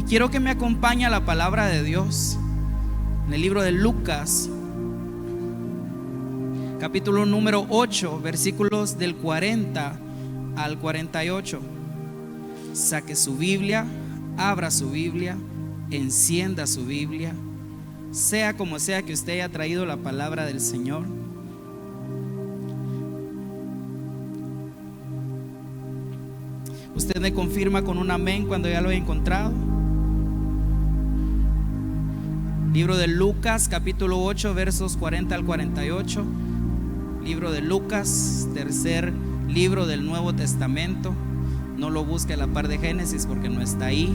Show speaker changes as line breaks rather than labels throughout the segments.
quiero que me acompañe a la palabra de Dios en el libro de Lucas, capítulo número 8, versículos del 40 al 48. Saque su Biblia, abra su Biblia, encienda su Biblia, sea como sea que usted haya traído la palabra del Señor. Usted me confirma con un amén cuando ya lo he encontrado. Libro de Lucas, capítulo 8, versos 40 al 48. Libro de Lucas, tercer libro del Nuevo Testamento. No lo busque a la par de Génesis porque no está ahí.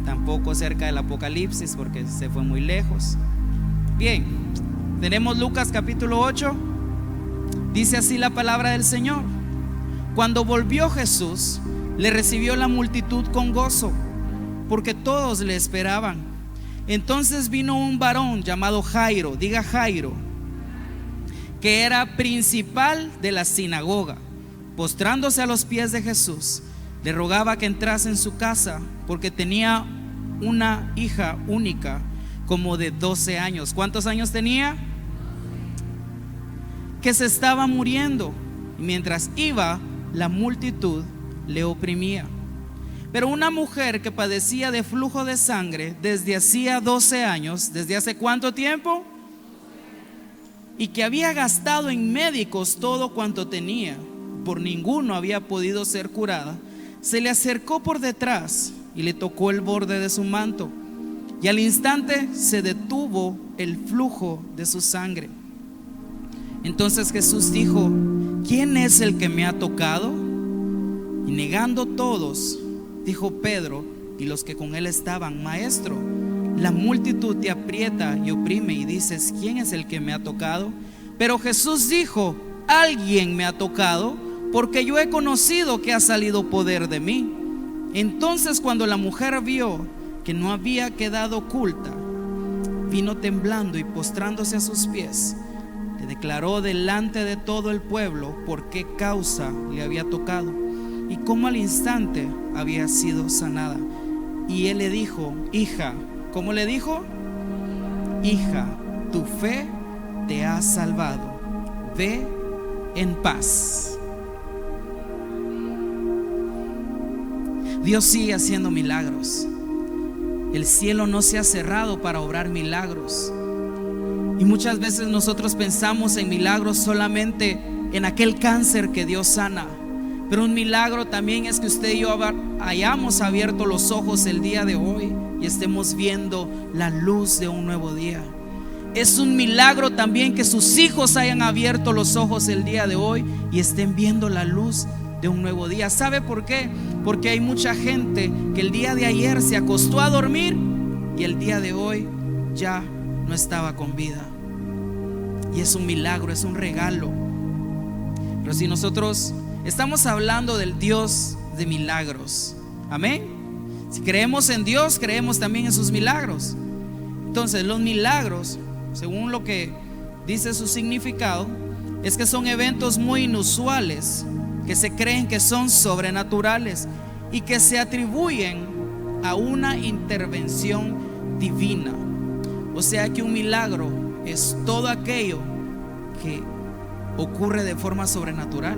Tampoco cerca del Apocalipsis porque se fue muy lejos. Bien, tenemos Lucas capítulo 8. Dice así la palabra del Señor: Cuando volvió Jesús, le recibió la multitud con gozo, porque todos le esperaban. Entonces vino un varón llamado Jairo, diga Jairo, que era principal de la sinagoga. Postrándose a los pies de Jesús, le rogaba que entrase en su casa, porque tenía una hija única, como de 12 años. ¿Cuántos años tenía? Que se estaba muriendo. Y mientras iba, la multitud le oprimía. Pero una mujer que padecía de flujo de sangre desde hacía 12 años, ¿desde hace cuánto tiempo? Y que había gastado en médicos todo cuanto tenía, por ninguno había podido ser curada, se le acercó por detrás y le tocó el borde de su manto, y al instante se detuvo el flujo de su sangre. Entonces Jesús dijo: ¿quién es el que me ha tocado? Y negando todos, dijo Pedro y los que con él estaban: Maestro, la multitud te aprieta y oprime y dices: ¿quién es el que me ha tocado? Pero Jesús dijo: alguien me ha tocado, porque yo he conocido que ha salido poder de mí. Entonces cuando la mujer vio que no había quedado oculta, vino temblando y postrándose a sus pies, le declaró delante de todo el pueblo por qué causa le había tocado y cómo al instante había sido sanada. Y él le dijo: hija, ¿cómo le dijo? Hija, tu fe te ha salvado, ve en paz. Dios sigue haciendo milagros. El cielo no se ha cerrado para obrar milagros. Y muchas veces nosotros pensamos en milagros solamente en aquel cáncer que Dios sana. Pero un milagro también es que usted y yo hayamos abierto los ojos el día de hoy y estemos viendo la luz de un nuevo día. Es un milagro también que sus hijos hayan abierto los ojos el día de hoy y estén viendo la luz de un nuevo día. ¿Sabe por qué? Porque hay mucha gente que el día de ayer se acostó a dormir y el día de hoy ya no estaba con vida. Y es un milagro, es un regalo. Pero si nosotros estamos hablando del Dios de milagros, amén. Si creemos en Dios, creemos también en sus milagros. Entonces los milagros, según lo que dice su significado, es que son eventos muy inusuales, que se creen que son sobrenaturales y que se atribuyen a una intervención divina. O sea que un milagro es todo aquello que ocurre de forma sobrenatural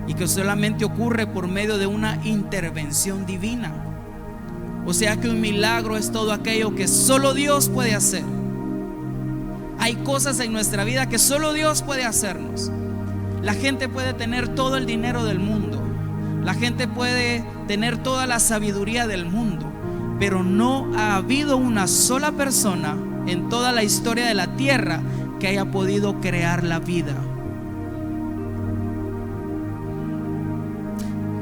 y que solamente ocurre por medio de una intervención divina. O sea que un milagro es todo aquello que solo Dios puede hacer. Hay cosas en nuestra vida que solo Dios puede hacernos. La gente puede tener todo el dinero del mundo, la gente puede tener toda la sabiduría del mundo, pero no ha habido una sola persona en toda la historia de la tierra que haya podido crear la vida.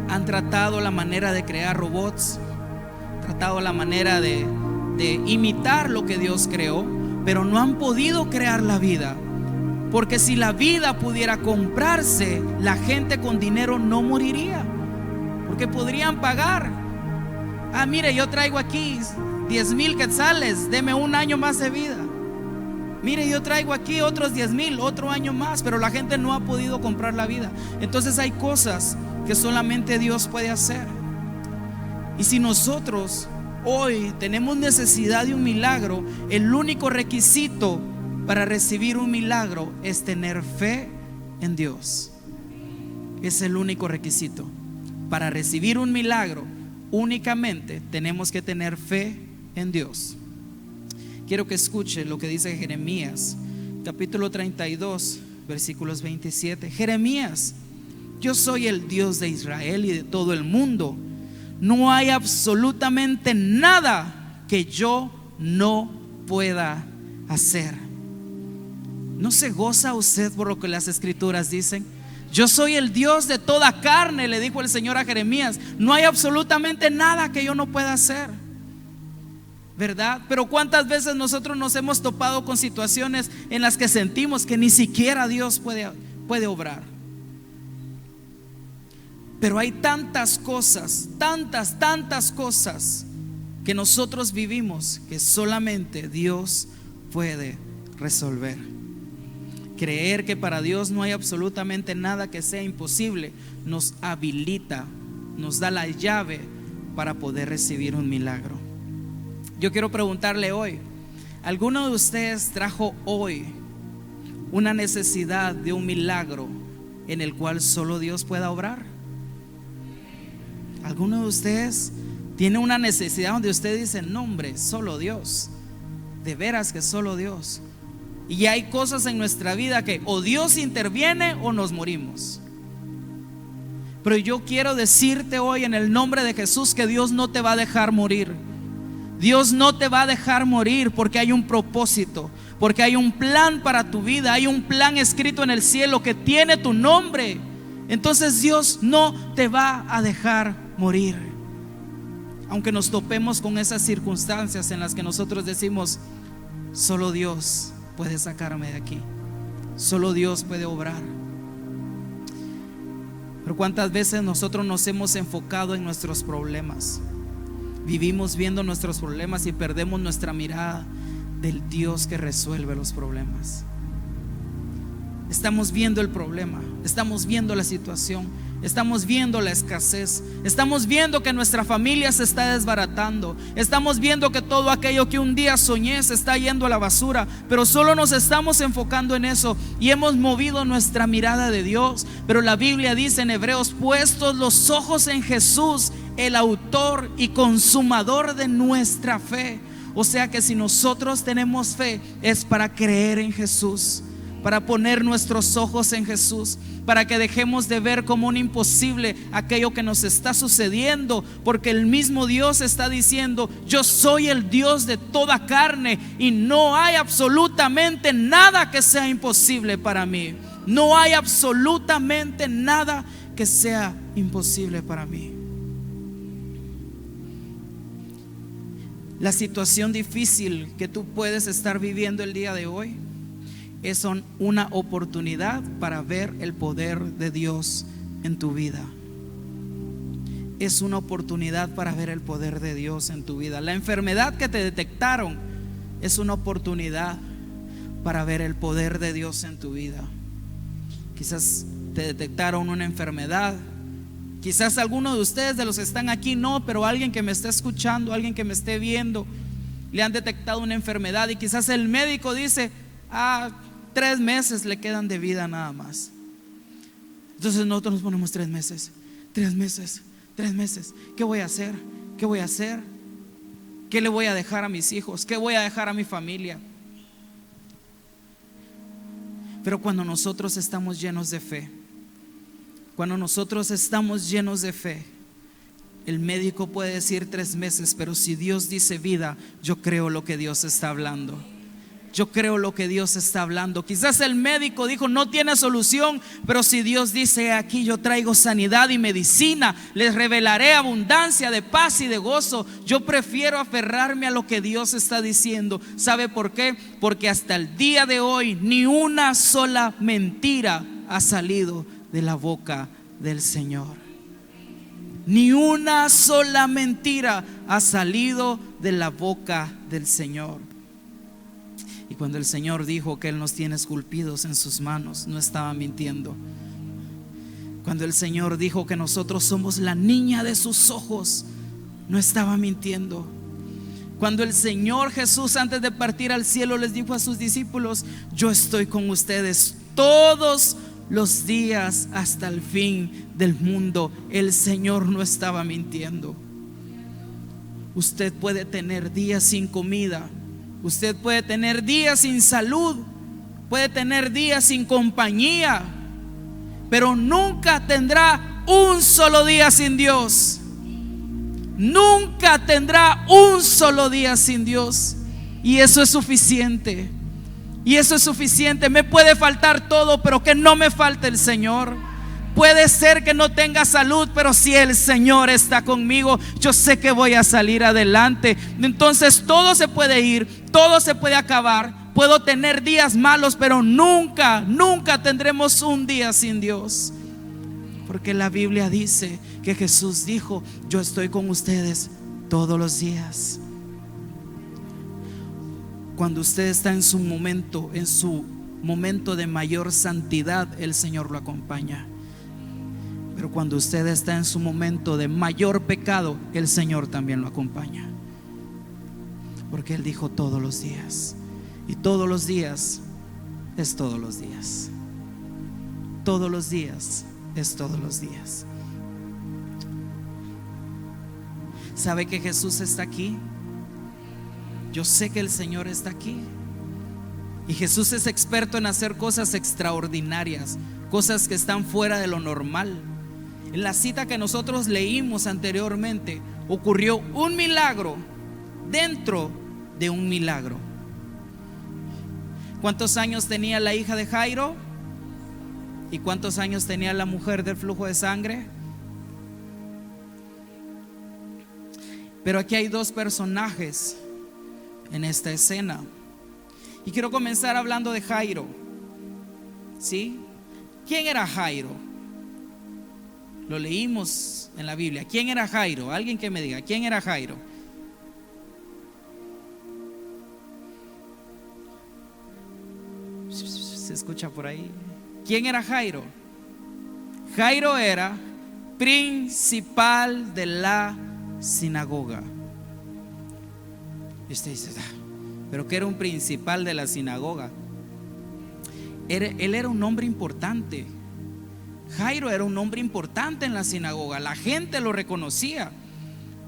Han tratado la manera de crear robots, tratado la manera de imitar lo que Dios creó, pero no han podido crear la vida. Porque si la vida pudiera comprarse, la gente con dinero no moriría, porque podrían pagar. Mire, yo traigo aquí 10,000 quetzales, deme un año más de vida. Mire, yo traigo aquí otros 10,000, otro año más, pero la gente no ha podido comprar la vida. Entonces hay cosas que solamente Dios puede hacer. Y si nosotros hoy tenemos necesidad de un milagro, el único requisito para recibir un milagro es tener fe en Dios. Es el único requisito. Para recibir un milagro, únicamente tenemos que tener fe en Dios. Quiero que escuche lo que dice Jeremías, capítulo 32, versículos 27. Jeremías: yo soy el Dios de Israel y de todo el mundo. No hay absolutamente nada que yo no pueda hacer. ¿No se goza usted por lo que las escrituras dicen? Yo soy el Dios de toda carne, le dijo el Señor a Jeremías. No hay absolutamente nada que yo no pueda hacer, ¿verdad? Pero ¿cuántas veces nosotros nos hemos topado con situaciones en las que sentimos que ni siquiera Dios puede obrar? Pero hay tantas cosas, tantas cosas que nosotros vivimos que solamente Dios puede resolver. Creer que para Dios no hay absolutamente nada que sea imposible nos habilita, nos da la llave para poder recibir un milagro. Yo quiero preguntarle hoy: ¿alguno de ustedes trajo hoy una necesidad de un milagro en el cual solo Dios pueda obrar? ¿Alguno de ustedes tiene una necesidad donde usted dice: no, hombre, solo Dios, de veras que solo Dios? Y hay cosas en nuestra vida que o Dios interviene o nos morimos. Pero yo quiero decirte hoy en el nombre de Jesús que Dios no te va a dejar morir. Dios no te va a dejar morir porque hay un propósito, porque hay un plan para tu vida. Hay un plan escrito en el cielo que tiene tu nombre. Entonces Dios no te va a dejar morir. Aunque nos topemos con esas circunstancias en las que nosotros decimos: solo Dios puede sacarme de aquí, solo Dios puede obrar. Pero cuántas veces nosotros nos hemos enfocado en nuestros problemas, vivimos viendo nuestros problemas y perdemos nuestra mirada del Dios que resuelve los problemas. Estamos viendo el problema, estamos viendo la situación, estamos viendo la escasez, estamos viendo que nuestra familia se está desbaratando, estamos viendo que todo aquello que un día soñé se está yendo a la basura, pero solo nos estamos enfocando en eso y hemos movido nuestra mirada de Dios. Pero la Biblia dice en Hebreos: puestos los ojos en Jesús, el autor y consumador de nuestra fe. O sea que si nosotros tenemos fe es para creer en Jesús, para poner nuestros ojos en Jesús, para que dejemos de ver como un imposible aquello que nos está sucediendo, porque el mismo Dios está diciendo: yo soy el Dios de toda carne y no hay absolutamente nada que sea imposible para mí. No hay absolutamente nada que sea imposible para mí. La situación difícil que tú puedes estar viviendo el día de hoy es una oportunidad para ver el poder de Dios en tu vida. Es una oportunidad para ver el poder de Dios en tu vida. La enfermedad que te detectaron es una oportunidad para ver el poder de Dios en tu vida. Quizás te detectaron una enfermedad. Quizás alguno de ustedes, de los que están aquí, no, pero alguien que me esté escuchando, alguien que me esté viendo, le han detectado una enfermedad y quizás el médico dice: 3 meses le quedan de vida nada más. Entonces nosotros nos ponemos 3 meses. ¿Qué voy a hacer? ¿Qué voy a hacer? ¿Qué le voy a dejar a mis hijos? ¿Qué voy a dejar a mi familia? Pero cuando nosotros estamos llenos de fe, el médico puede decir 3 meses, pero si Dios dice vida, yo creo lo que Dios está hablando. Yo creo lo que Dios está hablando. Quizás el médico dijo: no tiene solución, pero si Dios dice: aquí yo traigo sanidad y medicina, les revelaré abundancia de paz y de gozo. Yo prefiero aferrarme a lo que Dios está diciendo. ¿Sabe por qué? Porque hasta el día de hoy ni una sola mentira ha salido de la boca del Señor. Ni una sola mentira ha salido de la boca del Señor. Y cuando el Señor dijo que Él nos tiene esculpidos en sus manos, no estaba mintiendo. Cuando el Señor dijo que nosotros somos la niña de sus ojos, no estaba mintiendo. Cuando el Señor Jesús, antes de partir al cielo, les dijo a sus discípulos: yo estoy con ustedes todos los días hasta el fin del mundo, el Señor no estaba mintiendo. Usted puede tener días sin comida, usted puede tener días sin salud, puede tener días sin compañía, pero nunca tendrá un solo día sin Dios. Nunca tendrá un solo día sin Dios. Y eso es suficiente. Y eso es suficiente. Me puede faltar todo, pero que no me falte el Señor. Puede ser que no tenga salud, pero si el Señor está conmigo, yo sé que voy a salir adelante. Entonces todo se puede ir, todo se puede acabar. Puedo tener días malos, pero nunca, nunca tendremos un día sin Dios. Porque la Biblia dice que Jesús dijo: yo estoy con ustedes todos los días. Cuando usted está en su momento de mayor santidad, el Señor lo acompaña. Pero cuando usted está en su momento de mayor pecado, el Señor también lo acompaña. Porque Él dijo todos los días. Y todos los días es todos los días. Todos los días es todos los días. ¿Sabe que Jesús está aquí? Yo sé que el Señor está aquí. Y Jesús es experto en hacer cosas extraordinarias, cosas que están fuera de lo normal. En la cita que nosotros leímos anteriormente, ocurrió un milagro dentro de un milagro. ¿Cuántos años tenía la hija de Jairo? ¿Y cuántos años tenía la mujer del flujo de sangre? Pero aquí hay dos personajes en esta escena. Y quiero comenzar hablando de Jairo. ¿Sí? ¿Quién era Jairo? Lo leímos en la Biblia. ¿Quién era Jairo? Alguien que me diga, ¿quién era Jairo? ¿Se escucha por ahí? ¿Quién era Jairo? Jairo era principal de la sinagoga. Y usted dice: ¿pero qué era un principal de la sinagoga? Él era un hombre importante. Jairo era un hombre importante en la sinagoga. La gente lo reconocía.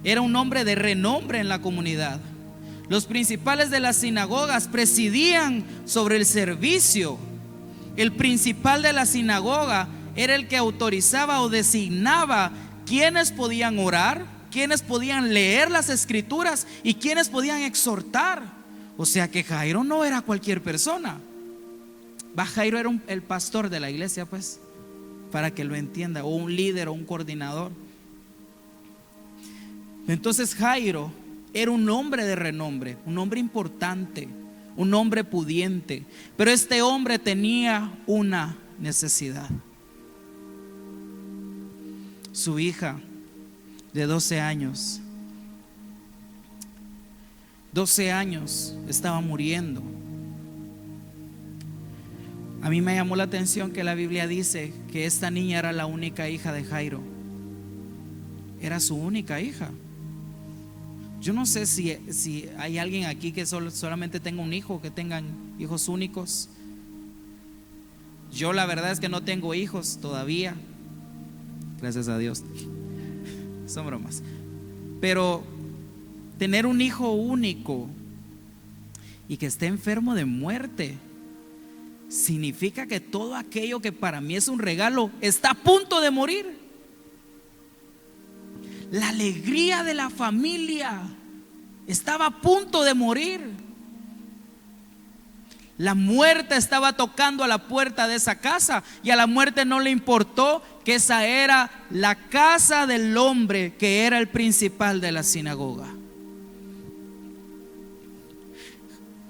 Era un hombre de renombre en la comunidad. Los principales de las sinagogas presidían sobre el servicio. El principal de la sinagoga era el que autorizaba o designaba quiénes podían orar, quiénes podían leer las escrituras y quiénes podían exhortar. O sea que Jairo no era cualquier persona. Jairo era el pastor de la iglesia, pues, para que lo entienda, o un líder o un coordinador. Entonces Jairo era un hombre de renombre, un hombre importante, un hombre pudiente. Pero este hombre tenía una necesidad. Su hija de 12 años estaba muriendo. A mí me llamó la atención que la Biblia dice que esta niña era la única hija de Jairo. Era su única hija. Yo no sé si hay alguien aquí que solamente tenga un hijo, que tengan hijos únicos. Yo la verdad es que no tengo hijos todavía, gracias a Dios. Son bromas. Pero tener un hijo único y que esté enfermo de muerte significa que todo aquello que para mí es un regalo está a punto de morir. La alegría de la familia estaba a punto de morir. La muerte estaba tocando a la puerta de esa casa, y a la muerte no le importó que esa era la casa del hombre que era el principal de la sinagoga.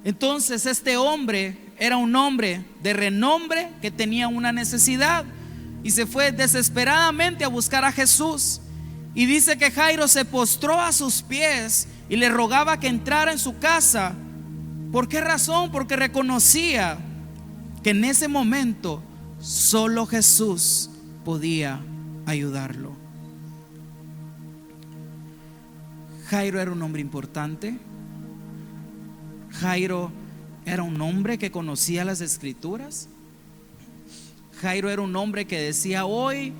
Entonces este hombre era un hombre de renombre que tenía una necesidad y se fue desesperadamente a buscar a Jesús. Y dice que Jairo se postró a sus pies y le rogaba que entrara en su casa. ¿Por qué razón? Porque reconocía que en ese momento solo Jesús podía ayudarlo. Jairo era un hombre importante. Jairo era un hombre que conocía las escrituras. Jairo era un hombre que decía: hoy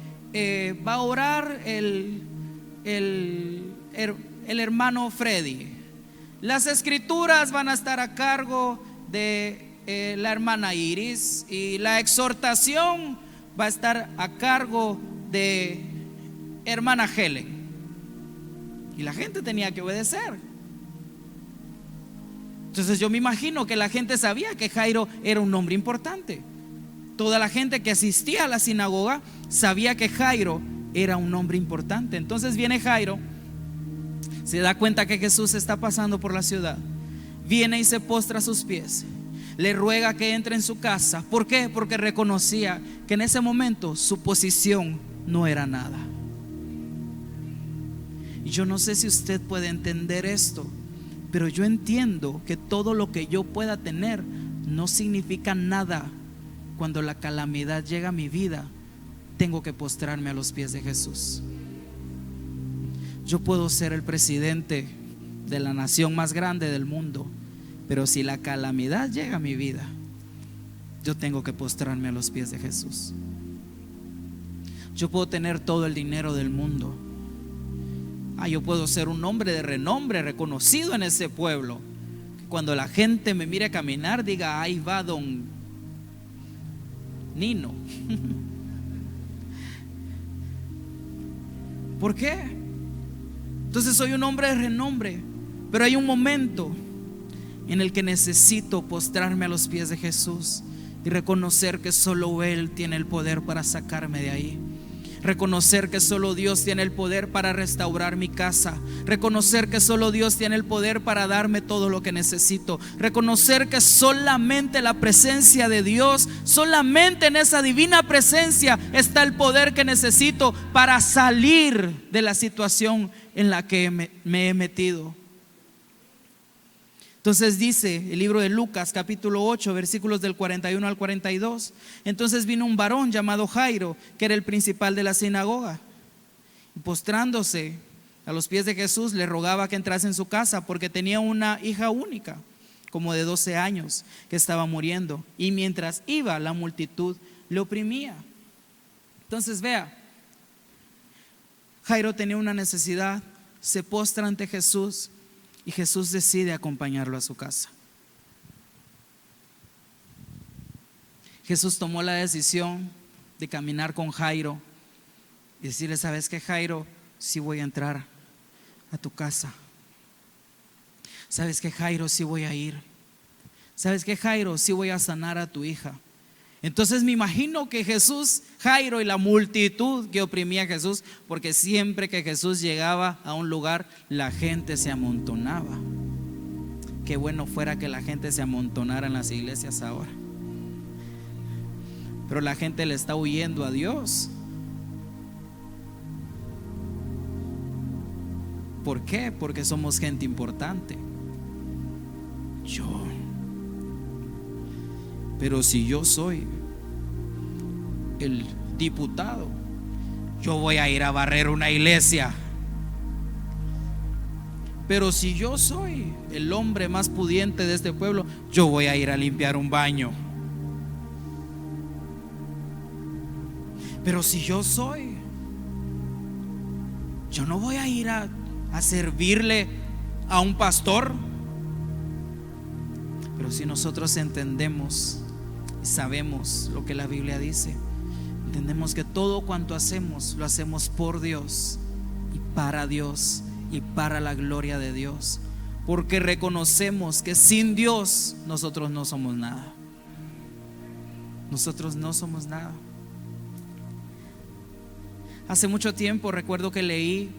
va a orar el hermano Freddy. Las escrituras van a estar a cargo de la hermana Iris, y la exhortación va a estar a cargo de hermana Helen. Y la gente tenía que obedecer. Entonces yo me imagino que la gente sabía que Jairo era un hombre importante. Toda la gente que asistía a la sinagoga sabía que Jairo era un hombre importante. Entonces viene Jairo, se da cuenta que Jesús está pasando por la ciudad, viene y se postra a sus pies, le ruega que entre en su casa. ¿Por qué? Porque reconocía que en ese momento su posición no era nada. Y yo no sé si usted puede entender esto, pero yo entiendo que todo lo que yo pueda tener no significa nada. Cuando la calamidad llega a mi vida, tengo que postrarme a los pies de Jesús. Yo puedo ser el presidente de la nación más grande del mundo, pero si la calamidad llega a mi vida, yo tengo que postrarme a los pies de Jesús. Yo puedo tener todo el dinero del mundo. Yo puedo ser un hombre de renombre, reconocido en ese pueblo. Cuando la gente me mire caminar, diga: ahí va don Nino. ¿Por qué? Entonces soy un hombre de renombre, pero hay un momento en el que necesito postrarme a los pies de Jesús y reconocer que solo Él tiene el poder para sacarme de ahí. Reconocer que solo Dios tiene el poder para restaurar mi casa. Reconocer que solo Dios tiene el poder para darme todo lo que necesito. Reconocer que solamente la presencia de Dios, solamente en esa divina presencia está el poder que necesito para salir de la situación en la que me he metido. Entonces dice el libro de Lucas capítulo 8 versículos del 41 al 42: entonces vino un varón llamado Jairo, que era el principal de la sinagoga, y postrándose a los pies de Jesús le rogaba que entrase en su casa, porque tenía una hija única, como de 12 años, que estaba muriendo, y mientras iba la multitud le oprimía. Entonces vea, Jairo tenía una necesidad, se postra ante Jesús, y Jesús decide acompañarlo a su casa. Jesús tomó la decisión de caminar con Jairo y decirle: ¿sabes qué, Jairo? Sí voy a entrar a tu casa. ¿Sabes qué, Jairo? Sí voy a ir. ¿Sabes qué, Jairo? Sí voy a sanar a tu hija. Entonces me imagino que Jesús, Jairo y la multitud que oprimía a Jesús, porque siempre que Jesús llegaba a un lugar, la gente se amontonaba. Qué bueno fuera que la gente se amontonara en las iglesias ahora. Pero la gente le está huyendo a Dios. ¿Por qué? Porque somos gente importante. Pero si yo soy el diputado, yo voy a ir a barrer una iglesia. Pero si yo soy el hombre más pudiente de este pueblo, yo voy a ir a limpiar un baño. Pero si yo no voy a ir a servirle a un pastor. Pero si nosotros entendemos y sabemos lo que la Biblia dice, entendemos que todo cuanto hacemos, lo hacemos por Dios y para la gloria de Dios, porque reconocemos que sin Dios nosotros no somos nada. Nosotros no somos nada. Hace mucho tiempo recuerdo que leí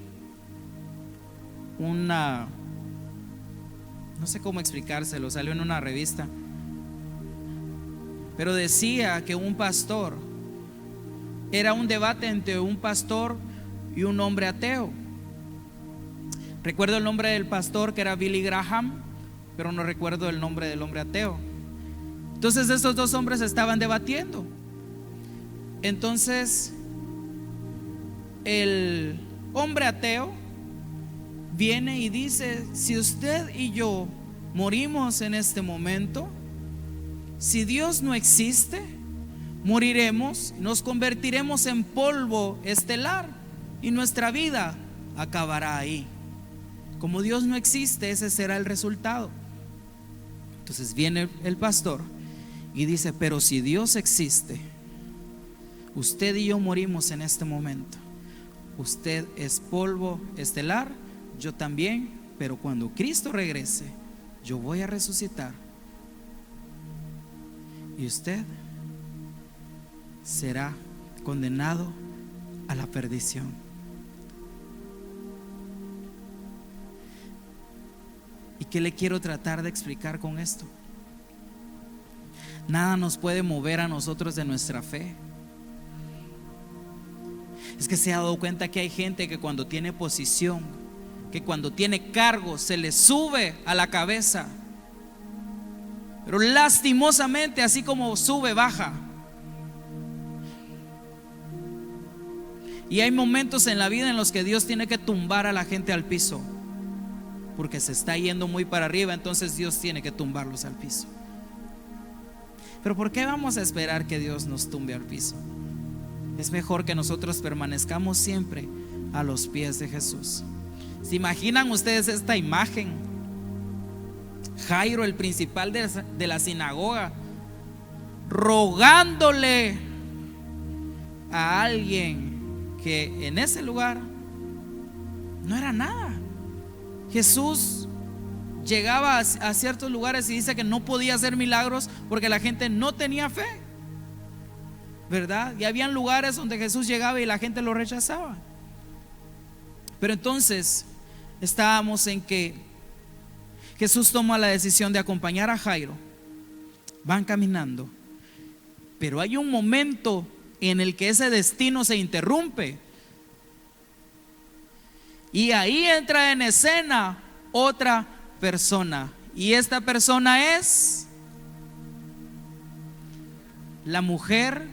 no sé cómo explicárselo, salió en una revista, pero decía que un pastor, era un debate entre un pastor y un hombre ateo. Recuerdo el nombre del pastor, que era Billy Graham, pero no recuerdo el nombre del hombre ateo. Entonces estos dos hombres estaban debatiendo. Entonces el hombre ateo viene y dice: si usted y yo morimos en este momento, si Dios no existe, moriremos, nos convertiremos en polvo estelar y nuestra vida acabará ahí. Como Dios no existe, ese será el resultado. Entonces viene el pastor y dice: pero si Dios existe, usted y yo morimos en este momento. Usted es polvo estelar, yo también, pero cuando Cristo regrese, yo voy a resucitar y usted será condenado a la perdición. ¿Y qué le quiero tratar de explicar con esto? Nada nos puede mover a nosotros de nuestra fe. Es que se ha dado cuenta que hay gente que cuando tiene posición, que cuando tiene cargo, se le sube a la cabeza, pero lastimosamente, así como sube, baja. Y hay momentos en la vida en los que Dios tiene que tumbar a la gente al piso, porque se está yendo muy para arriba. Entonces Dios tiene que tumbarlos al piso. Pero ¿por qué vamos a esperar que Dios nos tumbe al piso? Es mejor que nosotros permanezcamos siempre a los pies de Jesús. ¿Se imaginan ustedes esta imagen? Jairo, el principal de la sinagoga, rogándole a alguien que en ese lugar no era nada. Jesús llegaba a ciertos lugares y dice que no podía hacer milagros porque la gente no tenía fe, ¿verdad? Y habían lugares donde Jesús llegaba y la gente lo rechazaba. Pero entonces estábamos en que Jesús toma la decisión de acompañar a Jairo. Van caminando, pero hay un momento en el que ese destino se interrumpe, y ahí entra en escena otra persona, y esta persona es la mujer.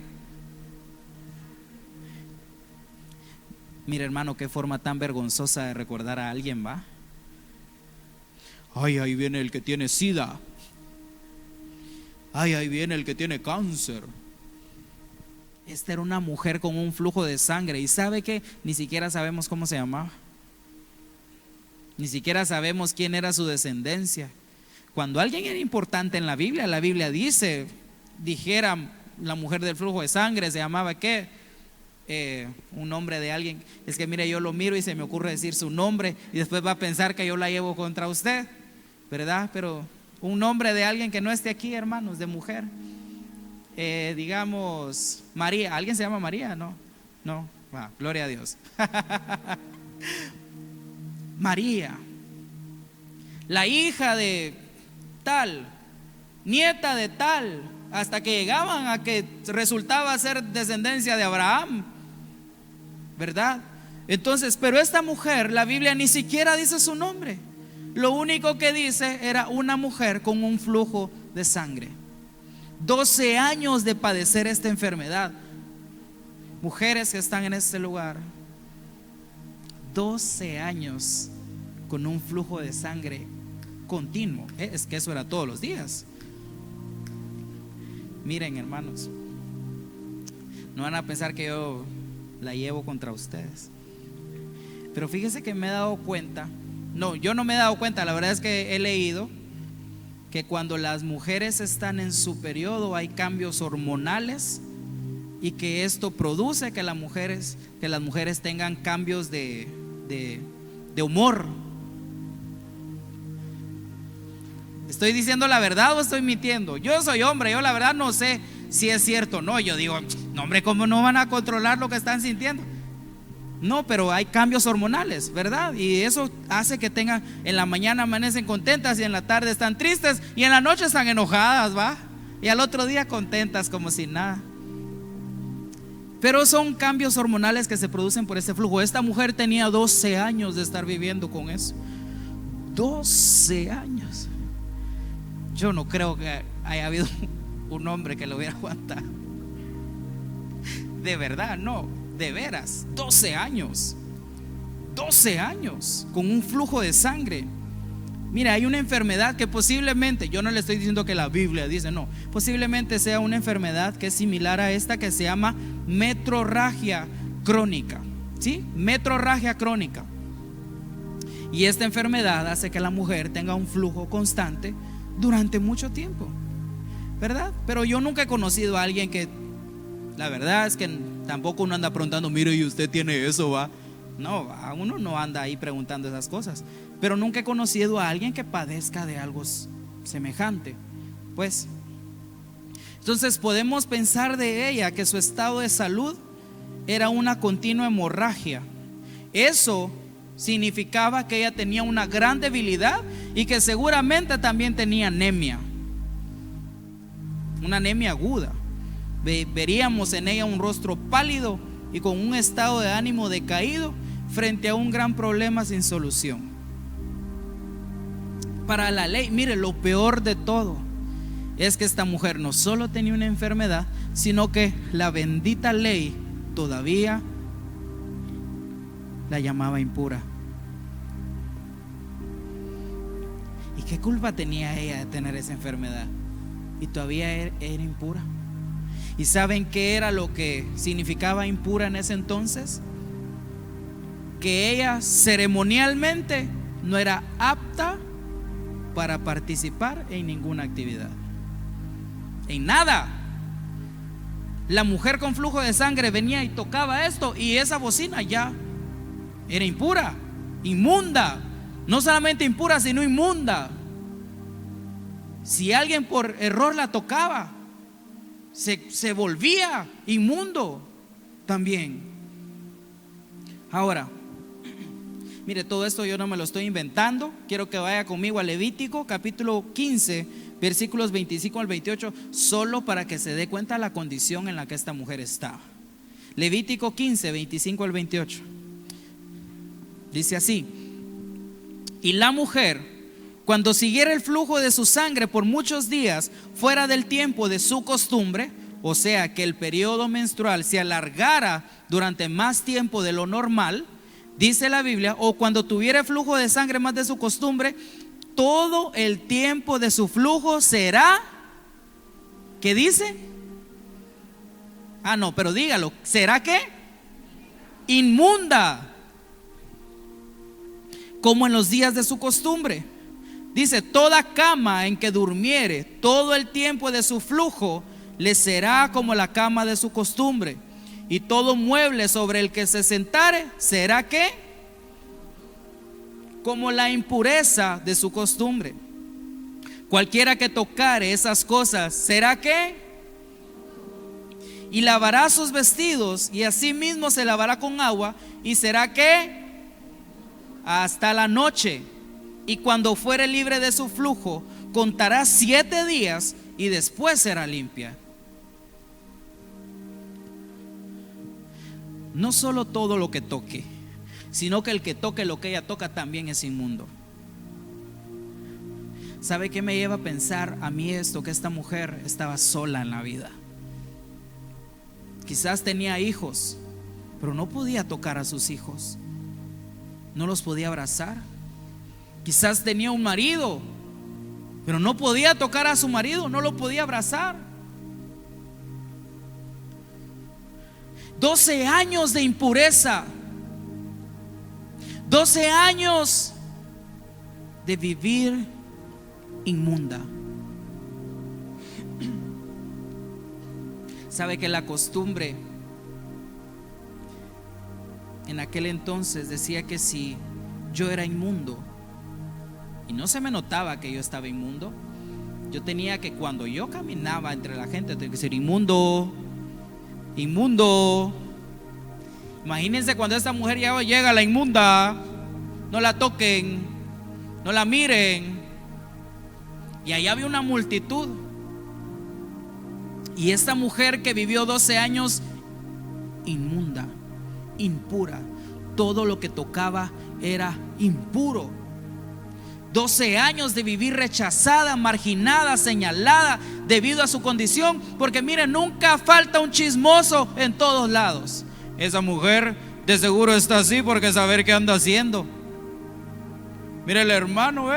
Mira, hermano, qué forma tan vergonzosa de recordar a alguien, ¿va? Ay, ahí viene el que tiene SIDA. Ay, ahí viene el que tiene cáncer. Esta era una mujer con un flujo de sangre. Y ¿sabe qué? Ni siquiera sabemos cómo se llamaba. Ni siquiera sabemos quién era su descendencia. Cuando alguien era importante en la Biblia dice, dijera la mujer del flujo de sangre, se llamaba ¿qué? Un nombre de alguien. Es que mire, yo lo miro y se me ocurre decir su nombre y después va a pensar que yo la llevo contra usted, ¿verdad? Pero un nombre de alguien que no esté aquí, hermanos, de mujer. Digamos María. ¿Alguien se llama María? No, gloria a Dios. María, la hija de tal, nieta de tal, hasta que llegaban a que resultaba ser descendencia de Abraham, ¿verdad? Entonces, pero esta mujer, la Biblia ni siquiera dice su nombre. Lo único que dice era una mujer con un flujo de sangre. 12 años de padecer esta enfermedad. Mujeres que están en este lugar, 12 años con un flujo de sangre continuo. Es que eso era todos los días. Miren, hermanos, no van a pensar que yo la llevo contra ustedes, pero fíjese que me he dado cuenta. No, yo no me he dado cuenta, la verdad es que he leído que cuando las mujeres están en su periodo hay cambios hormonales y que esto produce que las mujeres tengan cambios de humor. ¿Estoy diciendo la verdad o estoy mintiendo? Yo soy hombre, yo la verdad no sé si es cierto o no. Yo digo, no hombre, ¿cómo no van a controlar lo que están sintiendo? No, pero hay cambios hormonales, ¿verdad? Y eso hace que tengan, en la mañana amanecen contentas y en la tarde están tristes y en la noche están enojadas, ¿va? Y al otro día contentas como si nada. Pero son cambios hormonales que se producen por este flujo. Esta mujer tenía 12 años de estar viviendo con eso. 12 años. Yo no creo que haya habido un hombre que lo hubiera aguantado. De verdad, no, de veras, 12 años. 12 años con un flujo de sangre. Mira, hay una enfermedad que posiblemente, yo no le estoy diciendo que la Biblia dice, no, posiblemente sea una enfermedad que es similar a esta, que se llama metrorragia crónica. ¿Sí? Metrorragia crónica. Y esta enfermedad hace que la mujer tenga un flujo constante durante mucho tiempo, ¿verdad? Pero yo nunca he conocido a alguien que, la verdad es que tampoco uno anda preguntando, mire, ¿y usted tiene eso, va? No, uno no anda ahí preguntando esas cosas. Pero nunca he conocido a alguien que padezca de algo semejante. Pues, entonces podemos pensar de ella que su estado de salud era una continua hemorragia. Eso significaba que ella tenía una gran debilidad y que seguramente también tenía anemia, una anemia aguda. Veríamos en ella un rostro pálido y con un estado de ánimo decaído frente a un gran problema sin solución. Para la ley, mire, lo peor de todo es que esta mujer no solo tenía una enfermedad, sino que la bendita ley todavía la llamaba impura. ¿Y qué culpa tenía ella de tener esa enfermedad? Y todavía era impura. ¿Y saben qué era lo que significaba impura en ese entonces? Que ella ceremonialmente no era apta para participar en ninguna actividad, en nada. La mujer con flujo de sangre venía y tocaba esto, y esa bocina ya era impura, inmunda. No solamente impura, sino inmunda. Si alguien por error la tocaba, se volvía inmundo también. Ahora, mire, todo esto yo no me lo estoy inventando. Quiero que vaya conmigo a Levítico capítulo 15, versículos 25 al 28, solo para que se dé cuenta de la condición en la que esta mujer estaba. Levítico 15, 25 al 28. Dice así: y la mujer, cuando siguiera el flujo de su sangre por muchos días fuera del tiempo de su costumbre, o sea que el periodo menstrual se alargara durante más tiempo de lo normal, dice la Biblia, o cuando tuviera flujo de sangre más de su costumbre, todo el tiempo de su flujo será, ¿qué dice? No, pero dígalo, ¿será qué? Inmunda, como en los días de su costumbre. Dice: toda cama en que durmiere todo el tiempo de su flujo le será como la cama de su costumbre, y todo mueble sobre el que se sentare será ¿qué? Como la impureza de su costumbre. Cualquiera que tocare esas cosas será ¿qué? Y lavará sus vestidos, y asimismo se lavará con agua, y será ¿qué? Hasta la noche. Y cuando fuere libre de su flujo, contará 7 días y después será limpia. No solo todo lo que toque, sino que el que toque lo que ella toca también es inmundo. ¿Sabe qué me lleva a pensar a mí esto? Que esta mujer estaba sola en la vida. Quizás tenía hijos, pero no podía tocar a sus hijos, no los podía abrazar. Quizás tenía un marido, pero no podía tocar a su marido, no lo podía abrazar. 12 años de impureza, 12 años de vivir inmunda. Sabe que la costumbre en aquel entonces decía que si yo era inmundo, y no se me notaba que yo estaba inmundo, yo tenía que, cuando yo caminaba entre la gente, tenía que decir: inmundo, inmundo. Imagínense cuando esta mujer ya llega, la inmunda, no la toquen, no la miren. Y allá había una multitud. Y esta mujer que vivió 12 años inmunda, impura, todo lo que tocaba era impuro. 12 años de vivir rechazada, marginada, señalada debido a su condición. Porque mire, nunca falta un chismoso en todos lados. Esa mujer De seguro está así porque saber qué anda haciendo. Mire el hermano,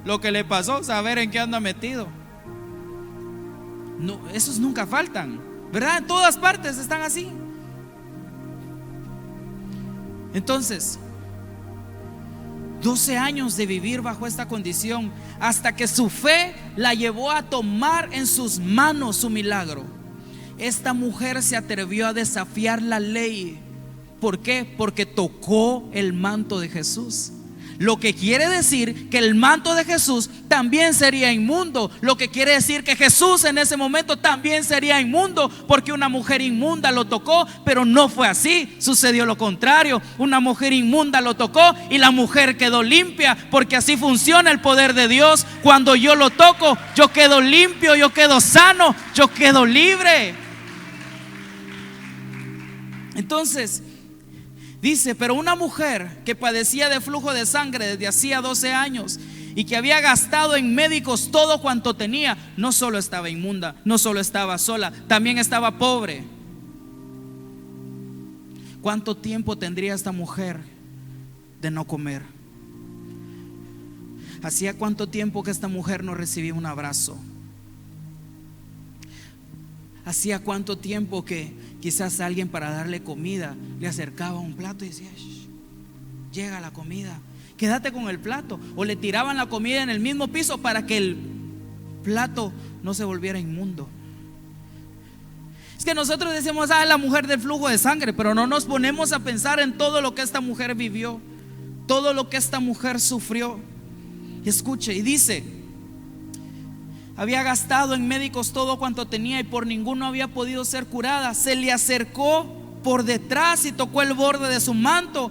lo que le pasó, saber en qué anda metido. No, esos nunca faltan, ¿verdad? En todas partes están así. Entonces, 12 años de vivir bajo esta condición, hasta que su fe la llevó a tomar en sus manos su milagro. Esta mujer se atrevió a desafiar la ley. ¿Por qué? Porque tocó el manto de Jesús. Lo que quiere decir que el manto de Jesús también sería inmundo. Lo que quiere decir que Jesús en ese momento también sería inmundo, porque una mujer inmunda lo tocó, pero no fue así. Sucedió lo contrario. Una mujer inmunda lo tocó y la mujer quedó limpia, porque así funciona el poder de Dios. Cuando yo lo toco, yo quedo limpio, yo quedo sano, yo quedo libre. Entonces dice, pero una mujer que padecía de flujo de sangre desde hacía 12 años y que había gastado en médicos todo cuanto tenía, no solo estaba inmunda, no solo estaba sola, también estaba pobre. ¿Cuánto tiempo tendría esta mujer de no comer? ¿Hacía cuánto tiempo que esta mujer no recibía un abrazo? ¿Hacía cuánto tiempo que quizás alguien, para darle comida, le acercaba un plato y decía: llega la comida, quédate con el plato? O le tiraban la comida en el mismo piso para que el plato no se volviera inmundo. Es que nosotros decimos: la mujer del flujo de sangre, pero no nos ponemos a pensar en todo lo que esta mujer vivió, todo lo que esta mujer sufrió. Y escuche, y dice: había gastado en médicos todo cuanto tenía y por ninguno había podido ser curada. Se le acercó por detrás y tocó el borde de su manto,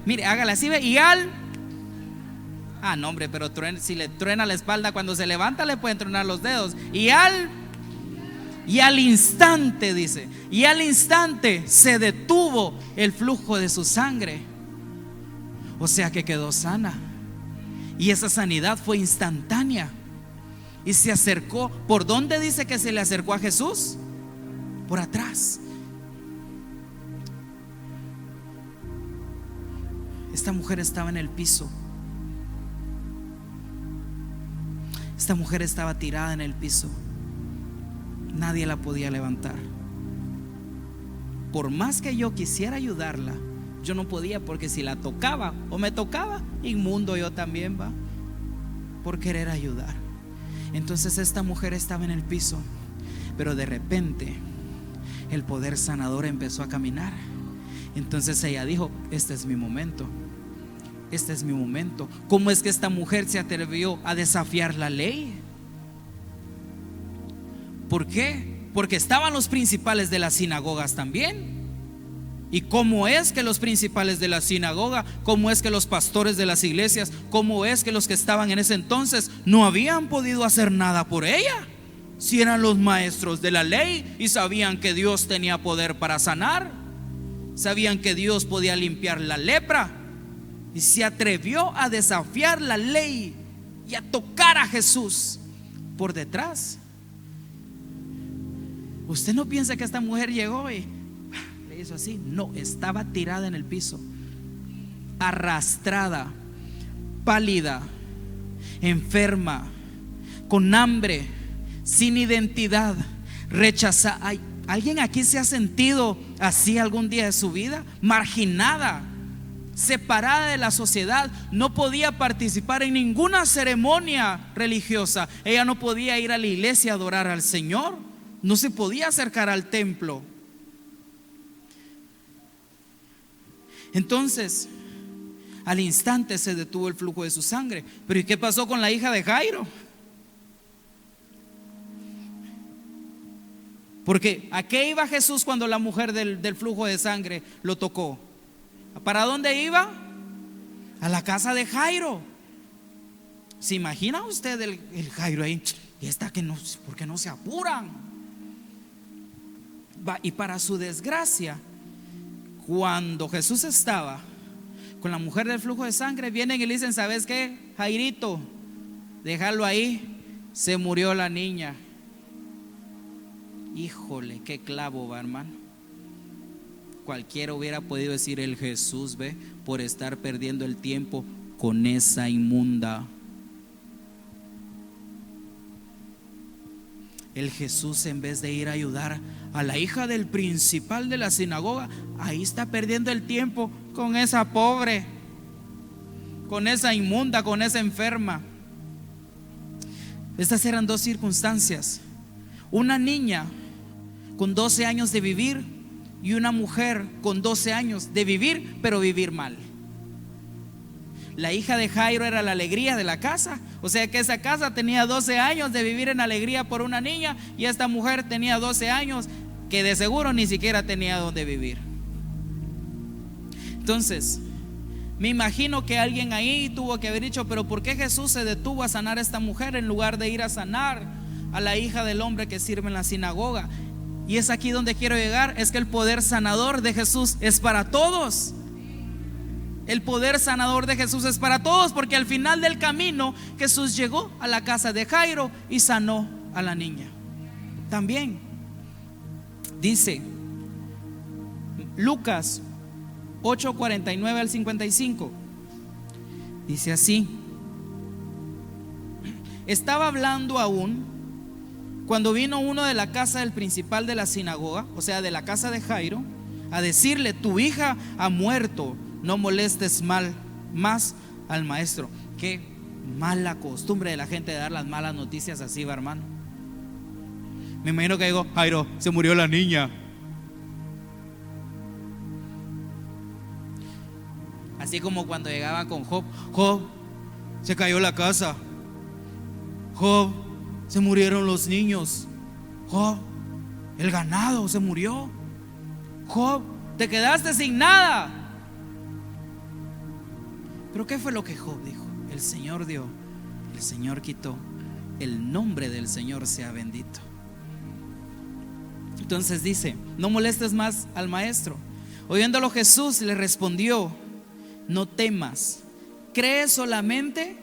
mire, hágala así, no hombre, pero si le truena la espalda cuando se levanta, le pueden tronar los dedos. Y al instante, dice, y al instante se detuvo el flujo de su sangre. O sea que quedó sana. Y esa sanidad fue instantánea. Y se acercó. ¿Por dónde dice que se le acercó a Jesús? Por atrás. Esta mujer estaba en el piso. Esta mujer estaba tirada en el piso. Nadie la podía levantar. Por más que yo quisiera ayudarla, yo no podía, porque si la tocaba o me tocaba, inmundo yo también, por querer ayudar. Entonces esta mujer estaba en el piso, pero de repente el poder sanador empezó a caminar. Entonces ella dijo: este es mi momento, este es mi momento. ¿Cómo es que esta mujer se atrevió a desafiar la ley? ¿Por qué? Porque estaban los principales de las sinagogas también. ¿Y cómo es que los principales de la sinagoga, cómo es que los pastores de las iglesias, cómo es que los que estaban en ese entonces no habían podido hacer nada por ella? Si eran los maestros de la ley y sabían que Dios tenía poder para sanar, sabían que Dios podía limpiar la lepra, y se atrevió a desafiar la ley y a tocar a Jesús por detrás. Usted no piensa que esta mujer llegó y hizo así. No, estaba tirada en el piso, arrastrada, pálida, enferma, con hambre, sin identidad, rechazada. ¿Alguien aquí se ha sentido así algún día de su vida? Marginada, separada de la sociedad. No podía participar en ninguna ceremonia religiosa. Ella no podía ir a la iglesia a adorar al Señor. No se podía acercar al templo. Entonces, al instante se detuvo el flujo de su sangre. Pero ¿y qué pasó con la hija de Jairo? Porque ¿a qué iba Jesús cuando la mujer del flujo de sangre lo tocó? ¿Para dónde iba? A la casa de Jairo. ¿Se imagina usted el Jairo ahí? Y esta que no, ¿por qué no se apuran? Y para su desgracia, cuando Jesús estaba con la mujer del flujo de sangre, vienen y le dicen: ¿sabes qué, Jairito? Déjalo ahí, se murió la niña. Híjole, qué clavo, va, hermano. Cualquiera hubiera podido decir: el Jesús, ve, por estar perdiendo el tiempo con esa inmunda. El Jesús, en vez de ir a ayudar a la hija del principal de la sinagoga, ahí está perdiendo el tiempo con esa pobre, con esa inmunda, con esa enferma. Estas eran dos circunstancias: una niña con 12 años de vivir y una mujer con 12 años de vivir, pero vivir mal. La hija de Jairo era la alegría de la casa, o sea que esa casa tenía 12 años de vivir en alegría por una niña, y esta mujer tenía 12 años que de seguro ni siquiera tenía donde vivir. Entonces, me imagino que alguien ahí tuvo que haber dicho: pero ¿por qué Jesús se detuvo a sanar a esta mujer en lugar de ir a sanar a la hija del hombre que sirve en la sinagoga? Y es aquí donde quiero llegar: es que el poder sanador de Jesús es para todos. El poder sanador de Jesús es para todos, porque al final del camino Jesús llegó a la casa de Jairo y sanó a la niña. También dice Lucas 8:49 al 55, dice así: estaba hablando aún cuando vino uno de la casa del principal de la sinagoga, o sea, de la casa de Jairo, a decirle: tu hija ha muerto, no molestes más al maestro. Qué mala costumbre de la gente de dar las malas noticias así, va, hermano. Me imagino que digo: Jairo, se murió la niña. Así como cuando llegaba con Job: Job, se cayó la casa. Job, se murieron los niños. Job, el ganado se murió. Job, te quedaste sin nada. Pero ¿qué fue lo que Job dijo? El Señor dio, el Señor quitó, el nombre del Señor sea bendito. Entonces dice: no molestes más al maestro. Oyéndolo, Jesús le respondió: no temas, cree solamente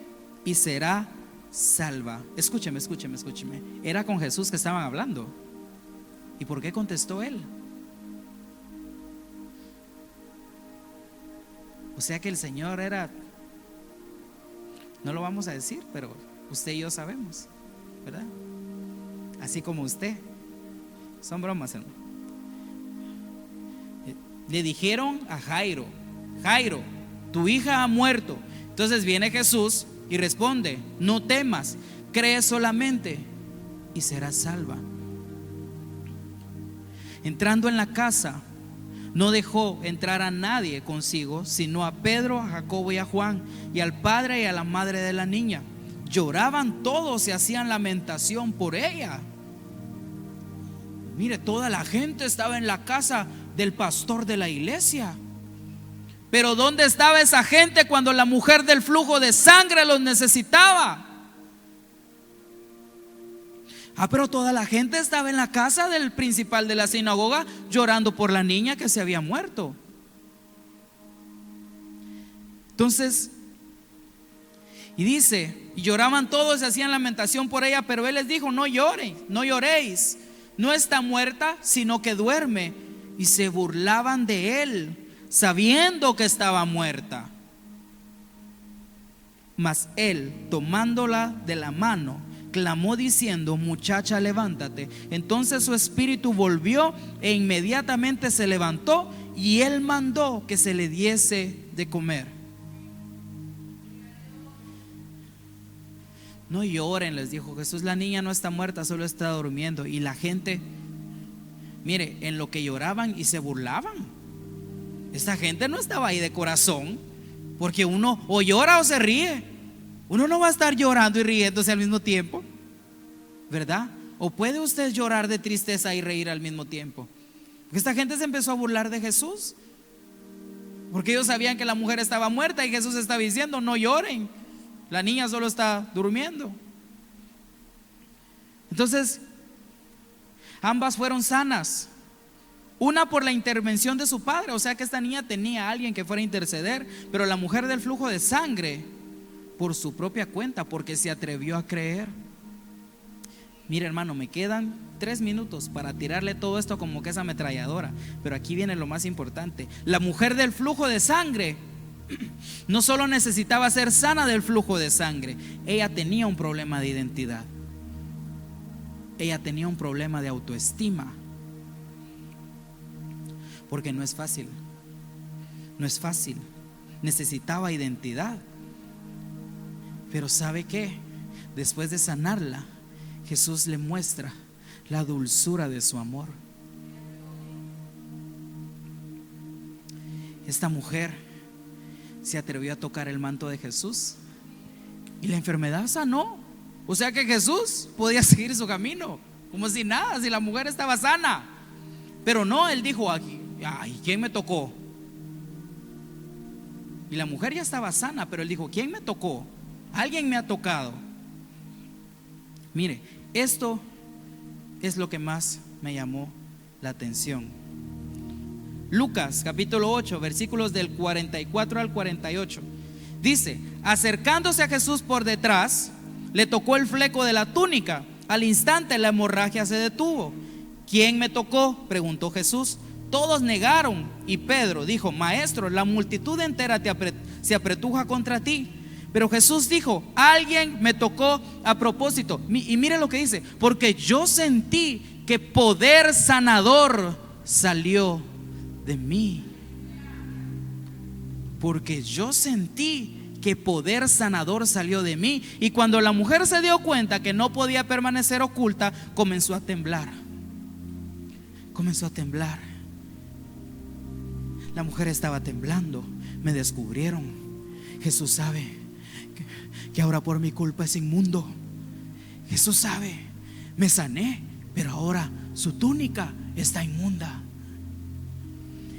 y será salva. Escúcheme. Era con Jesús que estaban hablando. ¿Y por qué contestó él? O sea que el Señor era, no lo vamos a decir, pero usted y yo sabemos, ¿verdad? Así como usted. Son bromas, hermano. Le dijeron a Jairo: Jairo, tu hija ha muerto. Entonces viene Jesús y responde: no temas, cree solamente y serás salva. Entrando en la casa, no dejó entrar a nadie consigo, sino a Pedro, a Jacobo y a Juan, y al padre y a la madre de la niña. Lloraban todos y hacían lamentación por ella. Mire, toda la gente estaba en la casa del pastor de la iglesia. Pero ¿dónde estaba esa gente cuando la mujer del flujo de sangre los necesitaba? Pero toda la gente estaba en la casa del principal de la sinagoga llorando por la niña que se había muerto. Entonces, y dice: y lloraban todos y hacían lamentación por ella, pero él les dijo: no lloréis, no está muerta, sino que duerme. Y se burlaban de él, sabiendo que estaba muerta. Mas él, tomándola de la mano, clamó diciendo: muchacha, levántate. Entonces su espíritu volvió e inmediatamente se levantó, y él mandó que se le diese de comer. No lloren, les dijo Jesús, la niña no está muerta, solo está durmiendo. Y la gente, mire, en lo que lloraban y se burlaban, esta gente no estaba ahí de corazón, porque uno o llora o se ríe. Uno no va a estar llorando y riéndose al mismo tiempo, ¿verdad? ¿O puede usted llorar de tristeza y reír al mismo tiempo? Porque esta gente se empezó a burlar de Jesús, porque ellos sabían que la mujer estaba muerta y Jesús estaba diciendo: no lloren, la niña solo está durmiendo. Entonces, ambas fueron sanas. Una por la intervención de su padre, o sea que esta niña tenía a alguien que fuera a interceder. Pero la mujer del flujo de sangre por su propia cuenta, porque se atrevió a creer. Mire, hermano, me quedan 3 minutos para tirarle todo esto como que es ametralladora, pero aquí viene lo más importante. La mujer del flujo de sangre no solo necesitaba ser sana del flujo de sangre, ella tenía un problema de identidad. Ella tenía un problema de autoestima. Porque no es fácil. No es fácil. Necesitaba identidad. Pero ¿sabe qué? Después de sanarla, Jesús le muestra la dulzura de su amor. Esta mujer se atrevió a tocar el manto de Jesús y la enfermedad sanó. O sea que Jesús podía seguir su camino como si nada, si la mujer estaba sana. Pero no, él dijo: ay, ¿quién me tocó? Y la mujer ya estaba sana, pero él dijo: ¿quién me tocó? Alguien me ha tocado. Mire, esto es lo que más me llamó la atención. Lucas capítulo 8, versículos del 44 al 48. Dice: acercándose a Jesús por detrás, le tocó el fleco de la túnica. Al instante la hemorragia se detuvo. ¿Quién me tocó?, preguntó Jesús. Todos negaron y Pedro dijo: Maestro, la multitud entera se apretuja contra ti. Pero Jesús dijo: alguien me tocó a propósito. Y mire lo que dice: porque yo sentí que poder sanador salió de mí. Porque yo sentí que poder sanador salió de mí. Y cuando la mujer se dio cuenta que no podía permanecer oculta, comenzó a temblar. Comenzó a temblar. La mujer estaba temblando. Me descubrieron. Jesús sabe que ahora por mi culpa es inmundo. Jesús sabe, me sané, pero ahora su túnica está inmunda.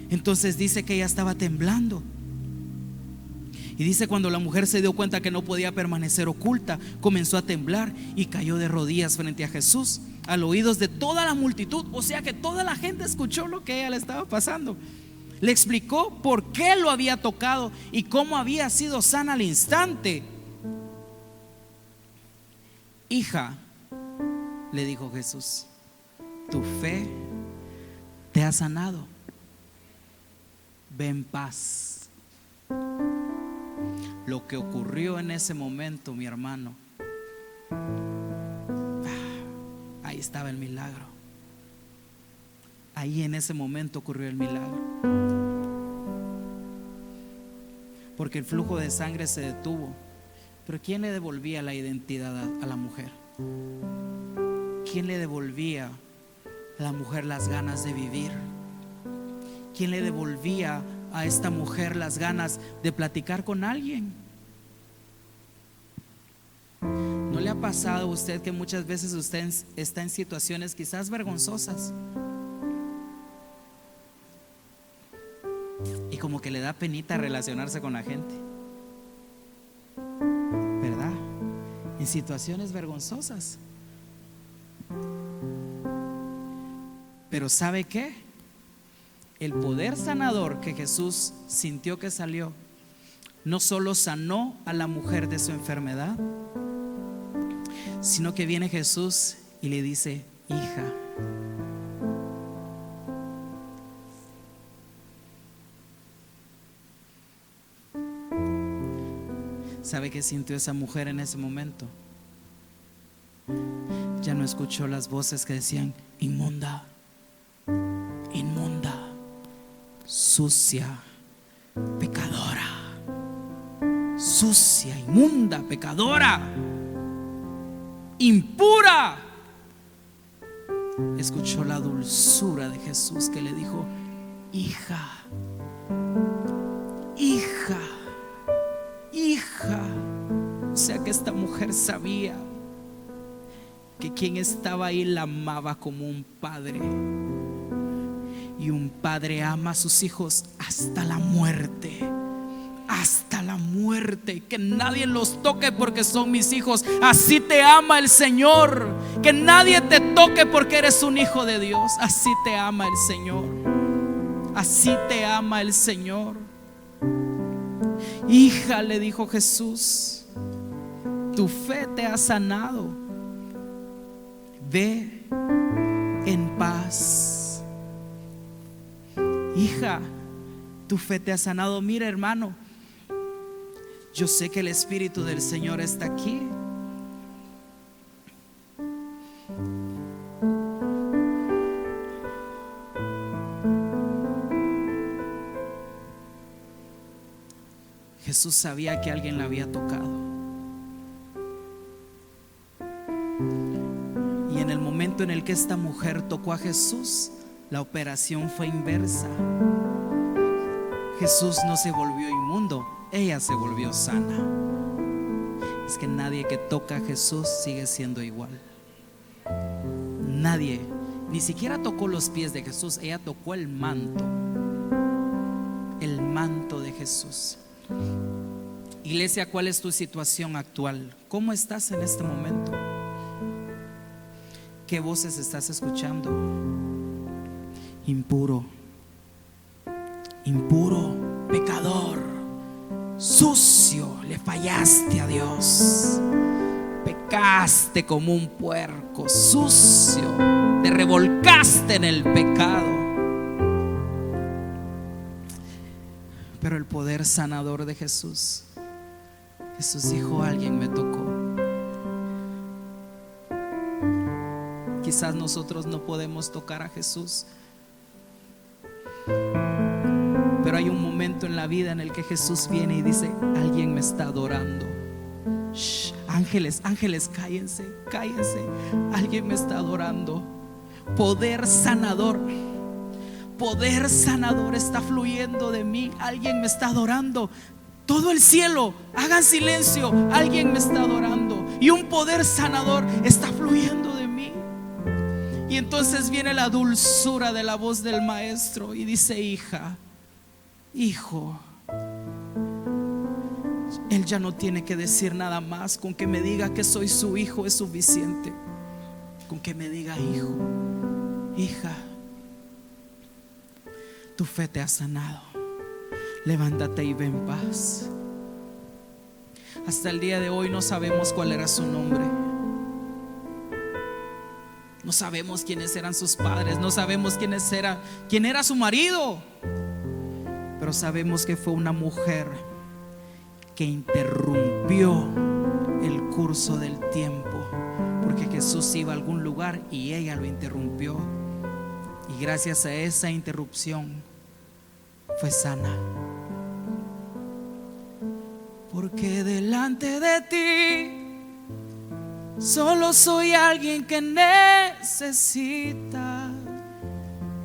Entonces dice que ella estaba temblando. Y dice: cuando la mujer se dio cuenta que no podía permanecer oculta, comenzó a temblar y cayó de rodillas frente a Jesús, al oídos de toda la multitud. O sea que toda la gente escuchó lo que a ella le estaba pasando. Le explicó por qué lo había tocado y cómo había sido sana al instante. Hija, le dijo Jesús, tu fe te ha sanado. Ve en paz. Lo que ocurrió en ese momento, mi hermano, ahí estaba el milagro. Ahí en ese momento ocurrió el milagro. Porque el flujo de sangre se detuvo. Pero ¿quién le devolvía la identidad a la mujer? ¿Quién le devolvía a la mujer las ganas de vivir? ¿Quién le devolvía a esta mujer las ganas de platicar con alguien? ¿No le ha pasado a usted que muchas veces usted está en situaciones quizás vergonzosas y como que le da penita relacionarse con la gente? ¿Verdad? En situaciones vergonzosas. Pero ¿sabe qué? El poder sanador que Jesús sintió que salió no solo sanó a la mujer de su enfermedad, sino que viene Jesús y le dice: hija. ¿Sabe qué sintió esa mujer en ese momento? Ya no escuchó las voces que decían: inmunda, inmunda, sucia, pecadora, sucia, inmunda, pecadora, impura. Escuchó la dulzura de Jesús que le dijo: hija, hija, hija. O sea que esta mujer sabía que quien estaba ahí la amaba como un padre. Y un padre ama a sus hijos hasta la muerte. Hasta la muerte. Que nadie los toque porque son mis hijos. Así te ama el Señor. Que nadie te toque porque eres un hijo de Dios. Así te ama el Señor. Así te ama el Señor. Hija, le dijo Jesús, tu fe te ha sanado. ve en paz. Hija, tu fe te ha sanado. Mira, hermano, yo sé que el Espíritu del Señor está aquí. Jesús sabía que alguien la había tocado. Y en el momento en el que esta mujer tocó a Jesús, la operación fue inversa. Jesús no se volvió inmundo, ella se volvió sana. Es que nadie que toca a Jesús sigue siendo igual. Nadie, ni siquiera tocó los pies de Jesús, ella tocó el manto de Jesús. Iglesia, ¿cuál es tu situación actual? ¿Cómo estás en este momento? ¿Qué voces estás escuchando? Impuro, pecador, sucio, le fallaste a Dios, pecaste como un puerco, sucio, te revolcaste en el pecado. Pero el poder sanador de Jesús dijo: alguien me tocó. Quizás nosotros no podemos tocar a Jesús, pero hay un momento en la vida en el que Jesús viene y dice: alguien me está adorando. Shh, ángeles, cállense, alguien me está adorando. Poder sanador está fluyendo de mí. Alguien me está adorando. Todo el cielo, hagan silencio. Alguien me está adorando y un poder sanador está fluyendo de mí. Y entonces viene la dulzura de la voz del maestro y dice: hija, hijo. Él ya no tiene que decir nada más. Con que me diga que soy su hijo es suficiente. Con que me diga: hijo, hija, tu fe te ha sanado. Levántate y ve en paz. Hasta el día de hoy no sabemos cuál era su nombre. No sabemos quiénes eran sus padres. No sabemos quién era su marido. Pero sabemos que fue una mujer que interrumpió el curso del tiempo, porque Jesús iba a algún lugar y ella lo interrumpió. Y gracias a esa interrupción fue sana. Porque delante de ti solo soy alguien que necesita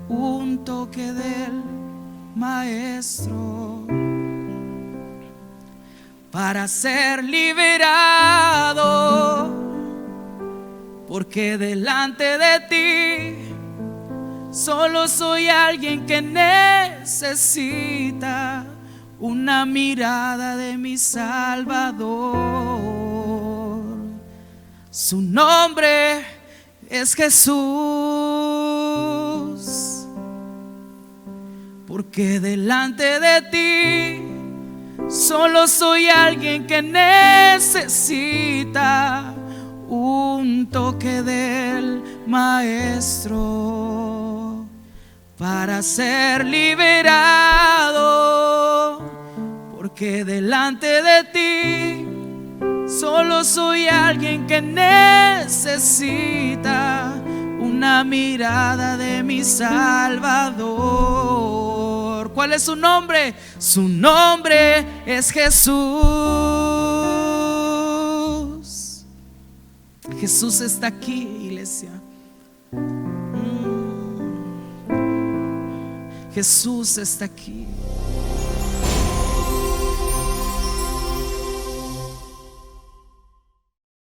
un toque del maestro para ser liberado. Porque delante de ti solo soy alguien que necesita una mirada de mi Salvador. Su nombre es Jesús. Porque delante de ti solo soy alguien que necesita un toque del maestro para ser liberado. Porque delante de ti solo soy alguien que necesita una mirada de mi Salvador. ¿Cuál es su nombre? Su nombre es Jesús. Jesús está aquí, iglesia. Jesús está aquí.